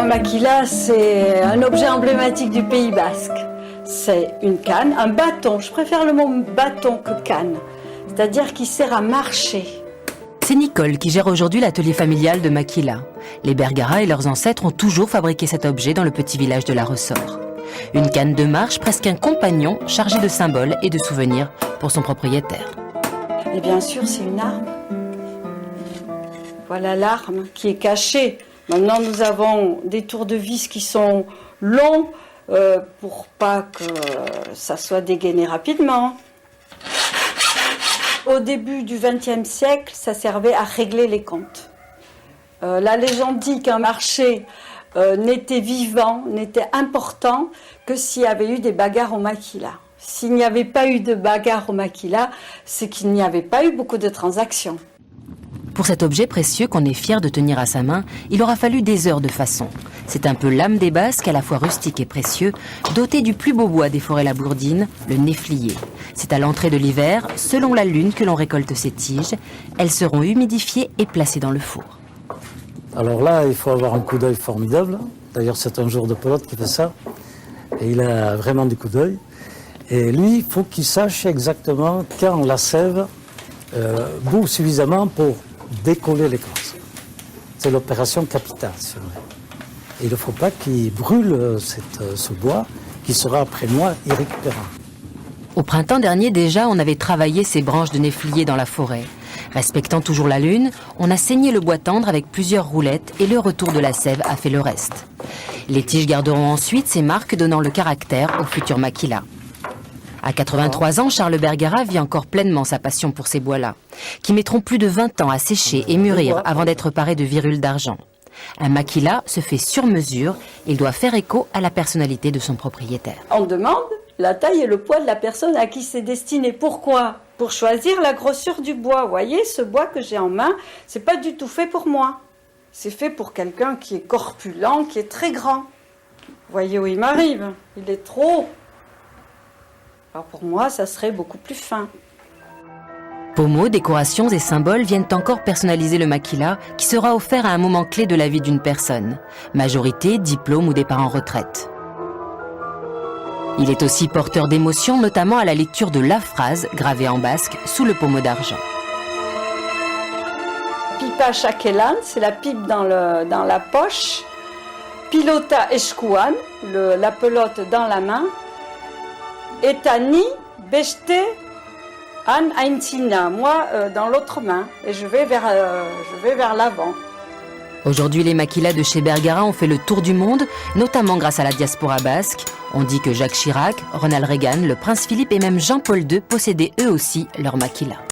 maquila, c'est un objet emblématique du Pays basque. C'est une canne, un bâton, je préfère le mot bâton que canne, c'est-à-dire qui sert à marcher. C'est Nicole qui gère aujourd'hui l'atelier familial de maquila. Les Bergara et leurs ancêtres ont toujours fabriqué cet objet dans le petit village de la Ressort. Une canne de marche, presque un compagnon chargé de symboles et de souvenirs pour son propriétaire. Et bien sûr, c'est une arme. Voilà l'arme qui est cachée. Maintenant, nous avons des tours de vis qui sont longs pour pas que ça soit dégainé rapidement. Au début du XXe siècle, ça servait à régler les comptes. La légende dit qu'un marché n'était vivant, n'était important que s'il y avait eu des bagarres au maquila. S'il n'y avait pas eu de bagarres au maquila, c'est qu'il n'y avait pas eu beaucoup de transactions. Pour cet objet précieux qu'on est fier de tenir à sa main, il aura fallu des heures de façon. C'est un peu l'âme des Basques, à la fois rustique et précieux, doté du plus beau bois des forêts labourdines, le néflier. C'est à l'entrée de l'hiver, selon la lune, que l'on récolte ces tiges. Elles seront humidifiées et placées dans le four. Alors là, il faut avoir un coup d'œil formidable. D'ailleurs, c'est un joueur de pelote qui fait ça. Et il a vraiment du coup d'œil. Et lui, il faut qu'il sache exactement quand la sève bout suffisamment pour décoller l'écorce. C'est l'opération capitale, si vous voulez. Et il ne faut pas qu'il brûle ce bois qui sera après moi irrécupérable. Au printemps dernier déjà, on avait travaillé ces branches de néflier dans la forêt. Respectant toujours la lune, on a saigné le bois tendre avec plusieurs roulettes et le retour de la sève a fait le reste. Les tiges garderont ensuite ces marques donnant le caractère au futur maquila. À 83 ans, Charles Bergara vit encore pleinement sa passion pour ces bois-là, qui mettront plus de 20 ans à sécher et mûrir avant d'être parés de virules d'argent. Un maquila se fait sur mesure, il doit faire écho à la personnalité de son propriétaire. On demande la taille et le poids de la personne à qui c'est destiné. Pourquoi ? Pour choisir la grosseur du bois. Vous voyez, ce bois que j'ai en main, c'est pas du tout fait pour moi. C'est fait pour quelqu'un qui est corpulent, qui est très grand. Vous voyez où il m'arrive ? Il est trop. Alors pour moi, ça serait beaucoup plus fin. Pommeaux, décorations et symboles viennent encore personnaliser le maquila qui sera offert à un moment clé de la vie d'une personne. Majorité, diplôme ou départ en retraite. Il est aussi porteur d'émotions, notamment à la lecture de la phrase gravée en basque sous le pommeau d'argent. Pipa chakelan, c'est la pipe dans la poche. Pilota eskuan, la pelote dans la main. Etani beste an aintina, moi dans l'autre main, et je vais vers l'avant. Aujourd'hui, les maquilas de chez Bergara ont fait le tour du monde, notamment grâce à la diaspora basque. On dit que Jacques Chirac, Ronald Reagan, le prince Philippe et même Jean-Paul II possédaient eux aussi leur maquila.